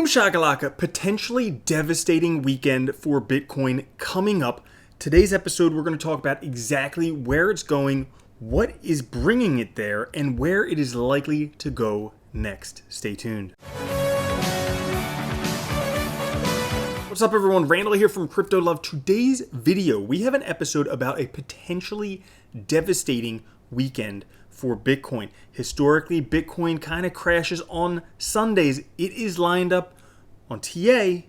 Boom shakalaka, potentially devastating weekend for Bitcoin coming up. Today's episode, we're going to talk about exactly where it's going, what is bringing it there, and where it is likely to go next. Stay tuned. What's up everyone, Randall here from Crypto Love. Today's video, we have an episode about a potentially devastating weekend for Bitcoin. Historically, Bitcoin kind of crashes on Sundays. It is lined up on TA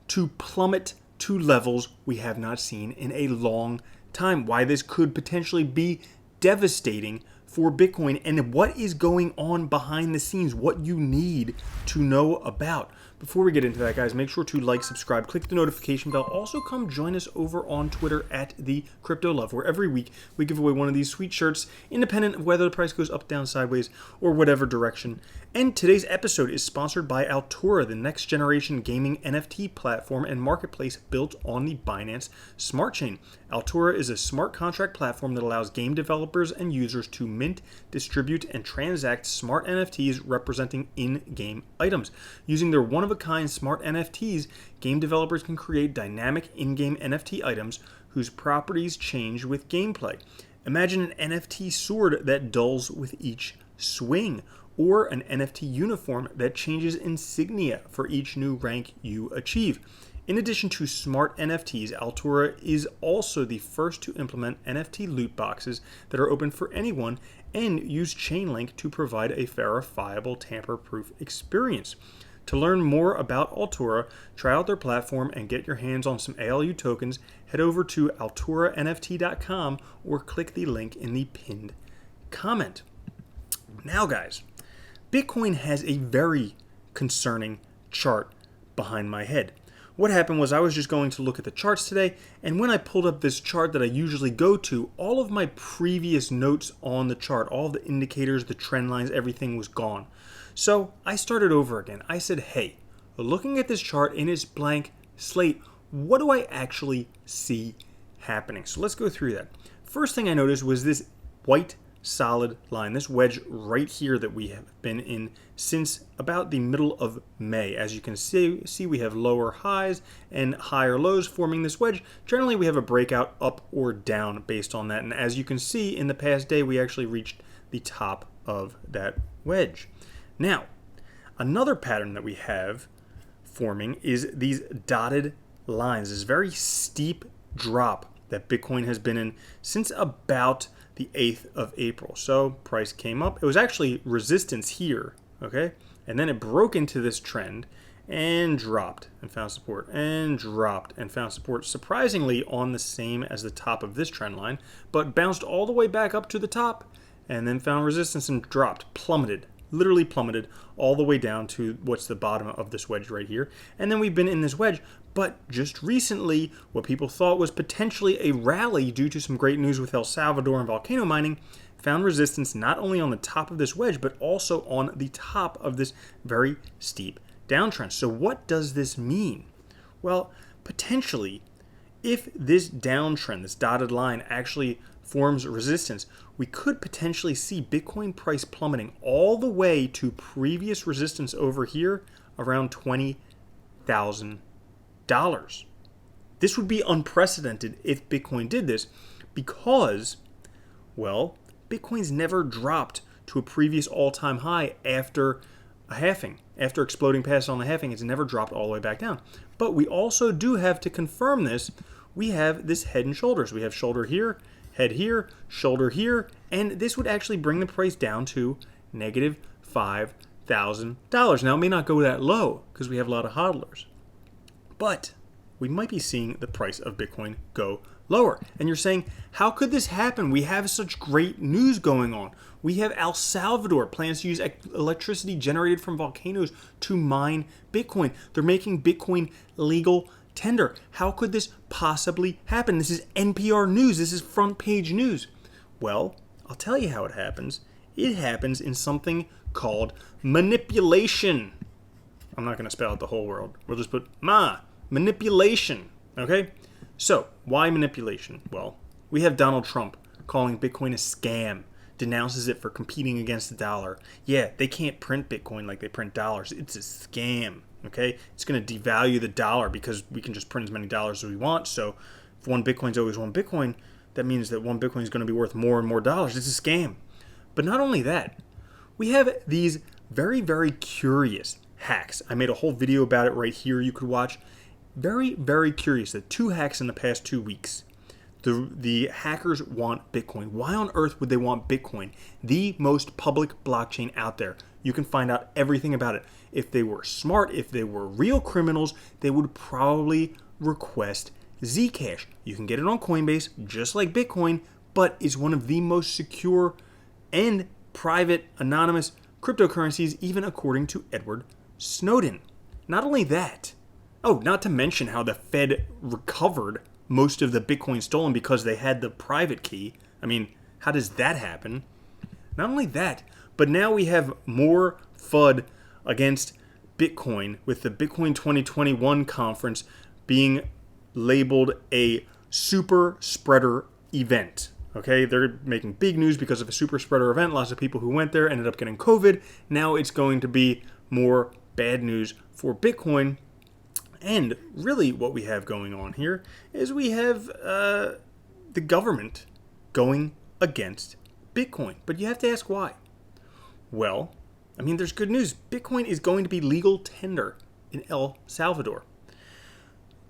to plummet to levels we have not seen in a long time. Why this could potentially be devastating for Bitcoin and what is going on behind the scenes, what you need to know about. Before we get into that, guys, make sure to like, subscribe, click the notification bell. Also, come join us over on Twitter at the Crypto Love, where every week we give away one of these sweet shirts, independent of whether the price goes up, down, sideways, or whatever direction. And today's episode is sponsored by Altura, the next generation gaming NFT platform and marketplace built on the Binance Smart Chain. Altura is a smart contract platform that allows game developers and users to mint, distribute, and transact smart NFTs representing in-game items. Using their one-of-a-kind smart NFTs, game developers can create dynamic in-game NFT items whose properties change with gameplay. Imagine an NFT sword that dulls with each swing, or an NFT uniform that changes insignia for each new rank you achieve. In addition to smart NFTs, Altura is also the first to implement NFT loot boxes that are open for anyone and use Chainlink to provide a verifiable tamper-proof experience. To learn more about Altura, try out their platform and get your hands on some ALU tokens, head over to alturanft.com or click the link in the pinned comment. Now, guys, Bitcoin has a very concerning chart behind my head. What happened was I was just going to look at the charts today, and when I pulled up this chart that I usually go to, all of my previous notes on the chart, all the indicators, the trend lines, everything was gone. So I started over again. I said, hey, looking at this chart in its blank slate, what do I actually see happening? So let's go through that. First thing I noticed was this white solid line, this wedge right here that we have been in since about the middle of May. As you can see we have lower highs and higher lows forming this wedge. Generally, we have a breakout up or down based on that. And as you can see, in the past day, we actually reached the top of that wedge. Now, another pattern that we have forming is these dotted lines, this very steep drop that Bitcoin has been in since about the 8th of April. So price came up. It was actually resistance here, okay? And then it broke into this trend and dropped and found support and dropped and found support, surprisingly on the same as the top of this trend line, but bounced all the way back up to the top and then found resistance and dropped, plummeted, literally plummeted all the way down to what's the bottom of this wedge right here. And then we've been in this wedge, but just recently, what people thought was potentially a rally due to some great news with El Salvador and volcano mining, found resistance not only on the top of this wedge, but also on the top of this very steep downtrend. So what does this mean? Well, potentially, if this downtrend, this dotted line, actually forms resistance, we could potentially see Bitcoin price plummeting all the way to previous resistance over here around $20,000. This would be unprecedented if Bitcoin did this because, well, Bitcoin's never dropped to a previous all-time high after a halving. After exploding past on the halving, it's never dropped all the way back down. But we also do have to confirm this. We have this head and shoulders. We have shoulder here, head here, shoulder here, and this would actually bring the price down to negative $5,000. Now, it may not go that low because we have a lot of hodlers, but we might be seeing the price of Bitcoin go lower. And you're saying, how could this happen? We have such great news going on. We have El Salvador plans to use electricity generated from volcanoes to mine Bitcoin. They're making Bitcoin legal tender. How could this possibly happen? This is NPR news. This is front page news. Well, I'll tell you how it happens. It happens in something called manipulation. I'm not going to spell out the whole word. We'll just put manipulation. Okay? So, why manipulation? Well, we have Donald Trump calling Bitcoin a scam, denounces it for competing against the dollar. Yeah, they can't print Bitcoin like they print dollars. It's a scam. Okay, it's going to devalue the dollar because we can just print as many dollars as we want. So if one Bitcoin is always one Bitcoin, that means that one Bitcoin is going to be worth more and more dollars. It's a scam. But not only that, we have these very, very curious hacks. I made a whole video about it right here you could watch. Very, very curious. The 2 hacks in the past 2 weeks. The hackers want Bitcoin. Why on earth would they want Bitcoin? The most public blockchain out there. You can find out everything about it. If they were smart, if they were real criminals, they would probably request Zcash. You can get it on Coinbase, just like Bitcoin, but it's one of the most secure and private, anonymous cryptocurrencies, even according to Edward Snowden. Not only that, not to mention how the Fed recovered most of the Bitcoin stolen because they had the private key. I mean, how does that happen? Not only that, but now we have more FUD against Bitcoin with the Bitcoin 2021 conference being labeled a super spreader event. Okay, they're making big news because of a super spreader event. Lots of people who went there ended up getting COVID. Now it's going to be more bad news for Bitcoin. And really what we have going on here is we have the government going against Bitcoin. But you have to ask why. Well, I mean, there's good news. Bitcoin is going to be legal tender in El Salvador.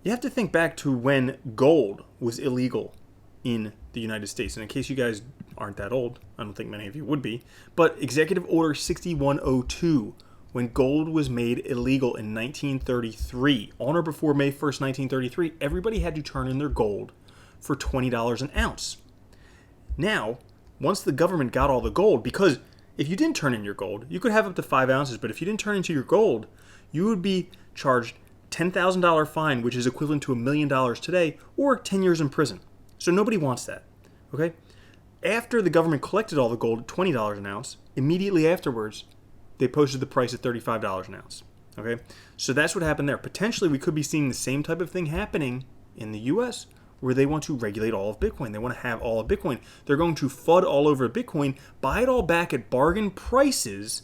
You have to think back to when gold was illegal in the United States. And in case you guys aren't that old, I don't think many of you would be, but Executive Order 6102, when gold was made illegal in 1933, on or before May 1st, 1933, everybody had to turn in their gold for $20 an ounce. Now, once the government got all the gold, because if you didn't turn in your gold, you could have up to 5 ounces, but if you didn't turn into your gold, you would be charged $10,000 fine, which is equivalent to $1 million today, or 10 years in prison. So nobody wants that, okay? After the government collected all the gold at $20 an ounce, immediately afterwards, they posted the price at $35 an ounce, okay? So that's what happened there. Potentially, we could be seeing the same type of thing happening in the U.S., where they want to regulate all of Bitcoin. They want to have all of Bitcoin. They're going to FUD all over Bitcoin, buy it all back at bargain prices,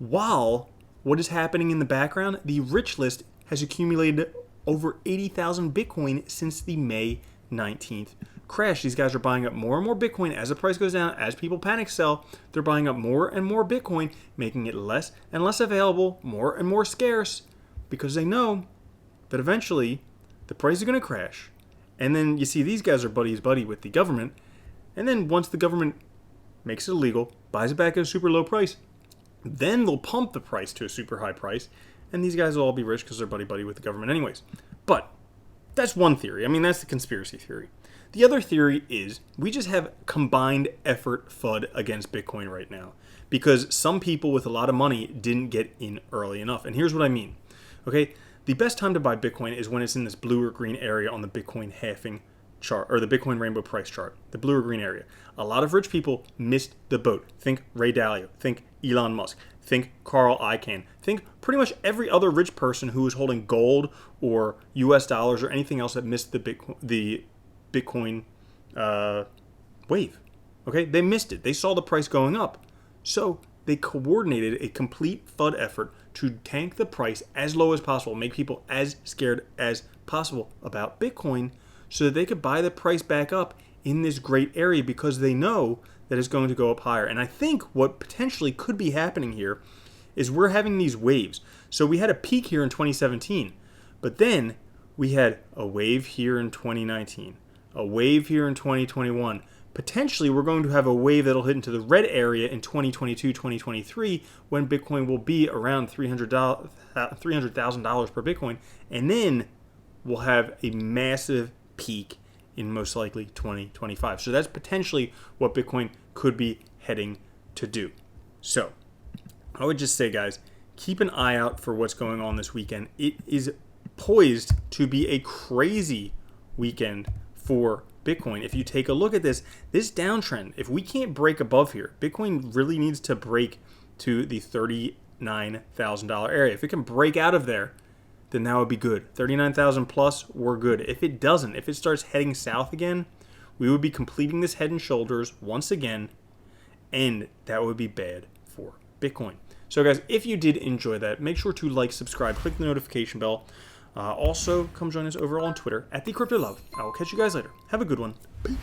while what is happening in the background, the rich list has accumulated over 80,000 Bitcoin since the May 19th crash. These guys are buying up more and more Bitcoin as the price goes down. As people panic sell, they're buying up more and more Bitcoin, making it less and less available, more and more scarce, because they know that eventually the price is going to crash. And then you see these guys are buddy with the government. And then once the government makes it illegal, buys it back at a super low price, then they'll pump the price to a super high price. And these guys will all be rich because they're buddy with the government anyways. But that's one theory. I mean, that's the conspiracy theory. The other theory is we just have combined effort FUD against Bitcoin right now because some people with a lot of money didn't get in early enough. And here's what I mean. Okay, the best time to buy Bitcoin is when it's in this blue or green area on the Bitcoin halving chart, or the Bitcoin rainbow price chart, the blue or green area. A lot of rich people missed the boat. Think Ray Dalio, think Elon Musk, think Carl Icahn, think pretty much every other rich person who was holding gold or US dollars or anything else that missed the Bitcoin wave. Okay, they missed it. They saw the price going up. So they coordinated a complete FUD effort to tank the price as low as possible, make people as scared as possible about Bitcoin so that they could buy the price back up in this great area because they know that it's going to go up higher. And I think what potentially could be happening here is we're having these waves. So we had a peak here in 2017, but then we had a wave here in 2019, a wave here in 2021. Potentially, we're going to have a wave that'll hit into the red area in 2022, 2023, when Bitcoin will be around $300,000 per Bitcoin. And then we'll have a massive peak in most likely 2025. So that's potentially what Bitcoin could be heading to do. So I would just say, guys, keep an eye out for what's going on this weekend. It is poised to be a crazy weekend for Bitcoin. If you take a look at this downtrend, if we can't break above here, Bitcoin really needs to break to the $39,000 area. If it can break out of there, then that would be good. 39,000 plus, we're good. If it doesn't, if it starts heading south again, we would be completing this head and shoulders once again, and that would be bad for Bitcoin. So guys, if you did enjoy that, make sure to like, subscribe, click the notification bell. Also, come join us over on Twitter at @TheCryptoLove. I will catch you guys later. Have a good one. Peace.